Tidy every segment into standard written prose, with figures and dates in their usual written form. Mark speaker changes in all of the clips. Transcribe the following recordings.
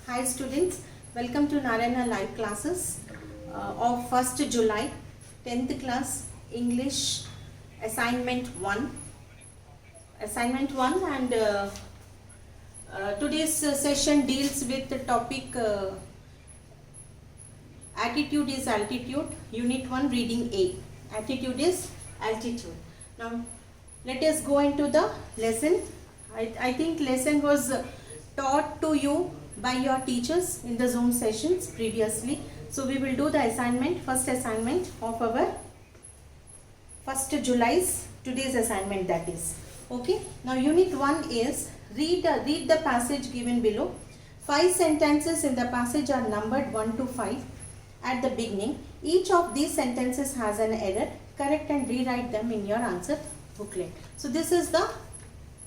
Speaker 1: Hi students, welcome to Narayana live classes of 1st July, 10th class English assignment 1. And today's session deals with the topic attitude is altitude, unit 1 reading A. Attitude is altitude. Now let us go into the lesson. I think lesson was taught to you by your teachers in the Zoom sessions previously. So we will do the assignment, first assignment of our 1st July's today's assignment, that is. Okay. Now unit 1 is read the passage given below. 5 sentences in the passage are numbered 1 to 5 at the beginning. Each of these sentences has an error. Correct and rewrite them in your answer booklet. So this is the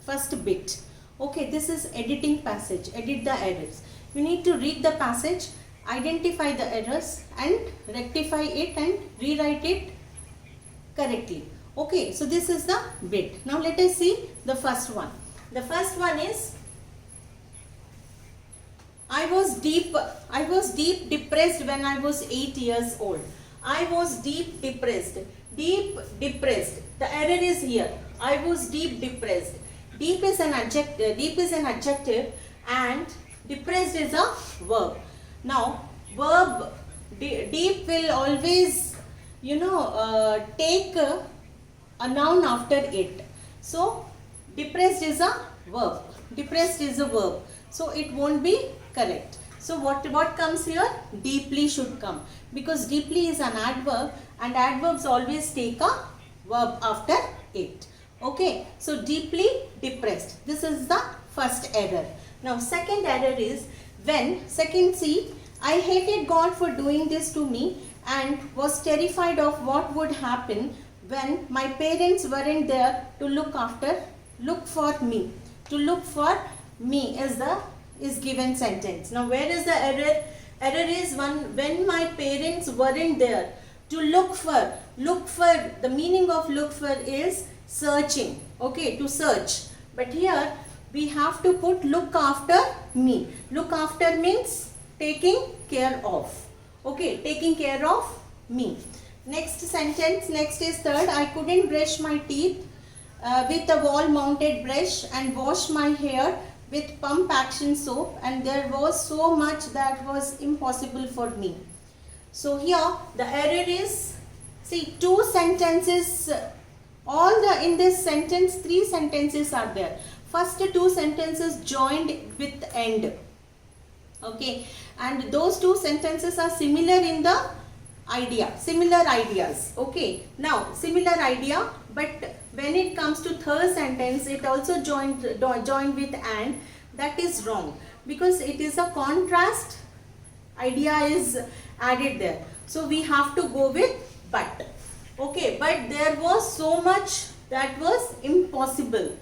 Speaker 1: first bit. Okay, this is editing passage. Edit the errors. You need to read the passage, identify the errors and rectify it and rewrite it correctly. Okay, so this is the bit. Now let us see the first one. The first one is I was deep depressed when I was 8 years old. I was deep depressed. Deep depressed. The error is here. I was deep depressed. Deep is an adjective and depressed is a verb. Now verb deep will always take a noun after it. So depressed is a verb. Depressed is a verb. So it won't be correct. So what comes here? Deeply should come, because deeply is an adverb and adverbs always take a verb after it. Okay, so deeply depressed. This is the first error. Now second error is second C, I hated God for doing this to me and was terrified of what would happen when my parents weren't there to look for me. To look for me is given sentence. Now where is the error? Error is when my parents weren't there. To look for, the meaning of look for is searching. Okay, to search. But here we have to put look after me. Look after means taking care of. Okay, taking care of me. Next sentence, next is third. I couldn't brush my teeth with a wall mounted brush and wash my hair with pump action soap, and there was so much that was impossible for me. So here the error is, see, two sentences, in this sentence 3 sentences are there. First 2 sentences joined with end. Okay, and those 2 sentences are similar in the idea, similar ideas. Okay, now similar idea, but when it comes to third sentence it also joined with and. That is wrong, because it is a contrast idea is added there. So we have to go with but. Okay, but there was so much that was impossible.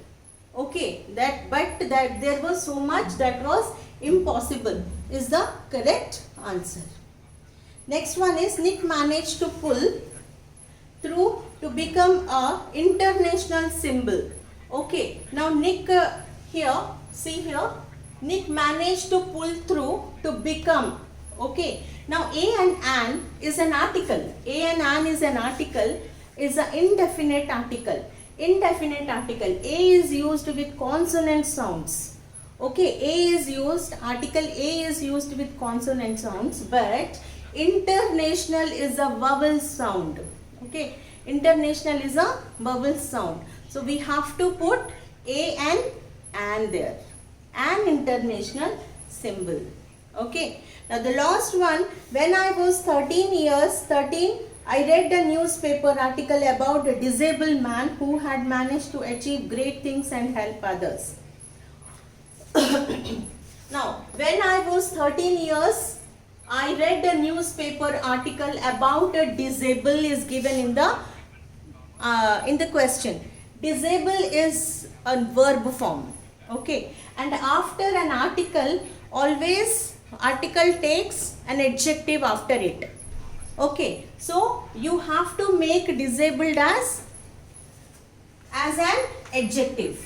Speaker 1: Okay, but there was so much that was impossible is the correct answer. Next one is Nick managed to pull through to become a international symbol. Okay, now Nick here, see here, Nick managed to pull through to become. Okay, now a and an is an article. A and an is an article, is an indefinite article. Indefinite article. A is used with consonant sounds. Okay, article A is used with consonant sounds, but international is a vowel sound. Okay, international is a vowel sound. So we have to put a and there. An international symbol. Okay. Now the last one, when I was 13, I read a newspaper article about a disabled man who had managed to achieve great things and help others. Now, when I was 13 years, I read a newspaper article about a disabled is given in the question. Disabled is a verb form. Okay, and after an article, always article takes an adjective after it. Okay, so you have to make disabled as an adjective.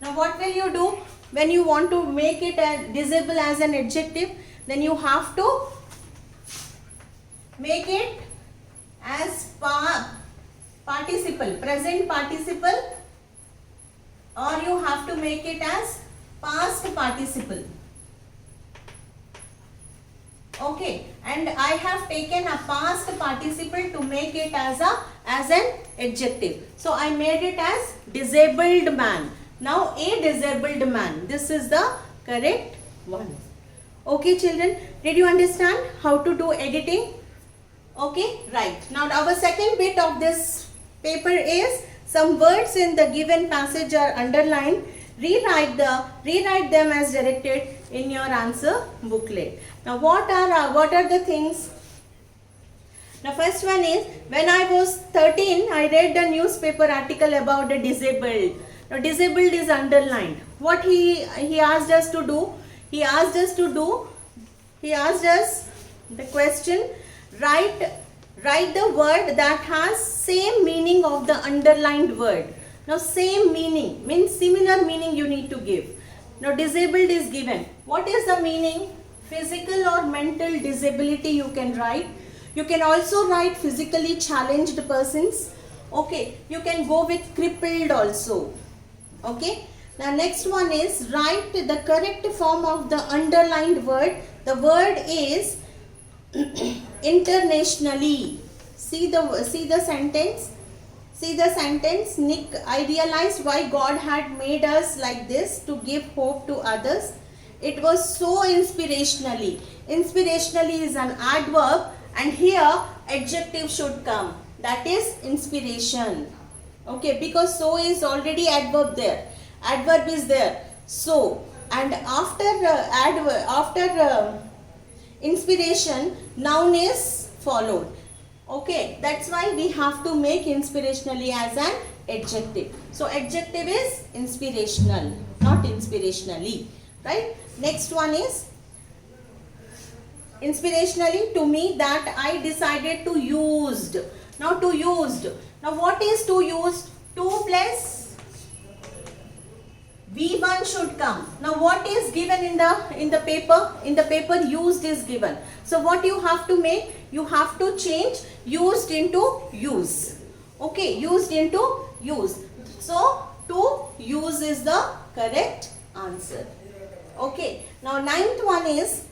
Speaker 1: Now what will you do? when you want to make it disable as an adjective, then you have to make it as participle, present participle, or you have to make it as past participle. Okay, and I have taken a past participle to make it as an adjective. So I made it as disabled man. Now a disabled man. This is the correct one. Okay children, did you understand how to do editing? Okay, right. Now our second bit of this paper is some words in the given passage are underlined. Rewrite them as directed in your answer booklet. Now what are the things? Now first one is, when I was 13, I read a newspaper article about the disabled. Now disabled is underlined. What he asked us to do? He asked us the question, write the word that has same meaning of the underlined word. Now same meaning means similar meaning you need to give. Now disabled is given. What is the meaning? Physical or mental disability you can write. You can also write physically challenged persons. Okay, you can go with crippled also. Okay. Now next one is, write the correct form of the underlined word. The word is internationally. See the sentence. See the sentence. Nick, I realized why God had made us like this, to give hope to others. It was so inspirationally. Inspirationally is an adverb, and here adjective should come. That is inspiration. Okay, because so is already adverb there. Adverb is there. So, and after inspiration, noun is followed. Okay, that's why we have to make inspirationally as an adjective. So adjective is inspirational, not inspirationally, right? Next one is inspirationally, to me, that I decided to used. Now to used. Now what is to used? 2 plus V1 should come. Now what is given in the paper? In the paper used is given. So what you have to make? You have to change used into use. Okay, used into use. So to use is the correct answer. Okay, now 9th one is,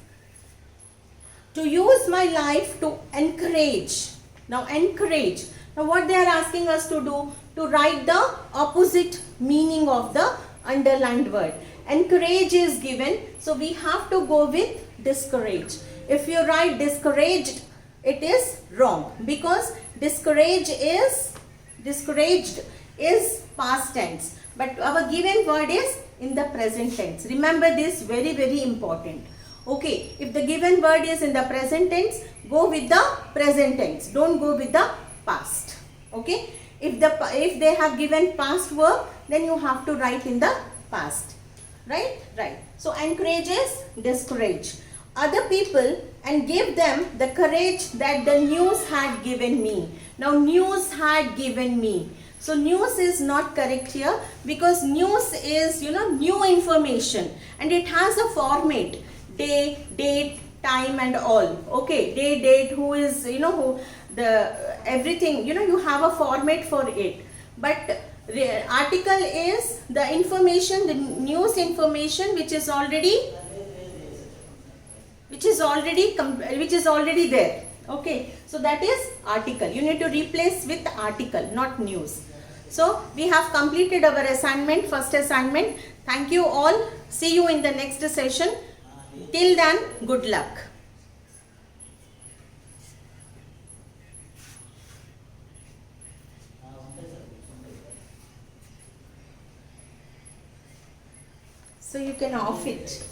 Speaker 1: to use my life to encourage. Now encourage. Now what they are asking us to do? To write the opposite meaning of the underlined word. Encourage is given, so we have to go with discourage. If you write discouraged, it is wrong, because discouraged is past tense, but our given word is in the present tense. Remember this, very very important. Okay, if the given word is in the present tense, go with the present tense, don't go with the past. Okay, if they have given past verb, then you have to write in the past. Right. So encourage is discourage other people and give them the courage that the news had given me. Now news had given me. So news is not correct here, because news is, new information, and it has a format, day, date, time and all. Okay, day, date, who is, everything, you have a format for it. But article is the information, the news information which is already there. Okay, so that is article. You need to replace with article, not news. So we have completed our assignment, first assignment. Thank you all. See you in the next session. Till then, good luck. So you can off it.